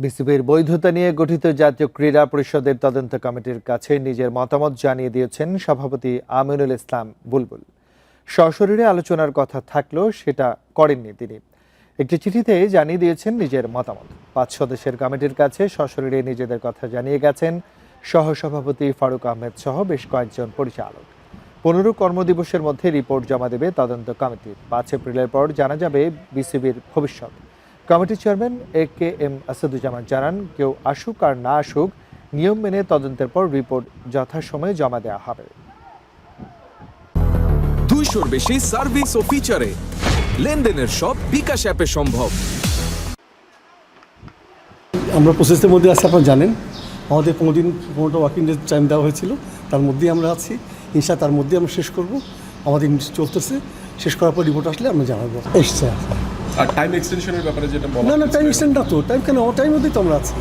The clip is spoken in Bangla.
বিসিবির বৈধতা নিয়ে গঠিত জাতীয় ক্রীড়া পরিষদের তদন্ত কমিটির কাছে নিজের মতামত জানিয়ে দিয়েছেন সভাপতি আমিনুল ইসলাম বুলবুল। সশরীরে আলোচনার কথা থাকলেও সেটা করেননি তিনি। একটি চিঠিতে জানিয়ে দিয়েছেন নিজের মতামত। 5 সদস্যের কমিটির কাছে সশরীরে নিজেদের কথা জানিয়ে গেছেন সহসভাপতি ফারুক আহমেদ সহ বেশ কয়েকজন পরিচালক। 15 কর্মদিবসের মধ্যে রিপোর্ট জমা দেবে তদন্ত কমিটি। 5 এপ্রিলের পর জানা যাবে বিসিবির ভবিষ্যৎ। কমিটির চেয়ারম্যান এ.কে.এম. আসাদুজ্জামান জানান, কেউ আসুক আর না আসুক, নিয়ম মেনে তদন্তের পর রিপোর্ট যথাসময়ে জমা দেওয়া হবে। 200-র বেশি সার্ভিস ও ফিচারে লেনদেনের সব বিকাশ অ্যাপে সম্ভব। আমরা প্রসেসের মধ্যে আছি, আপনারা জানেন আমাদের 15টা ওয়ার্কিং ডে টাইম দেওয়া হয়েছিল, তার মধ্যেই আমরা আছি। ইনশাআল্লাহ তার মধ্যে আমরা শেষ করব। আমাদের চলতেছে, শেষ করার পর রিপোর্ট আসলে আমরা জানাবো। এসছে আর টাইম এক্সটেনশনের ব্যাপারে যেটা বলা না টাইম এক্সটেন্ড না তো, টাইম কেন, টাইম মধ্যেই তো আমরা আছি।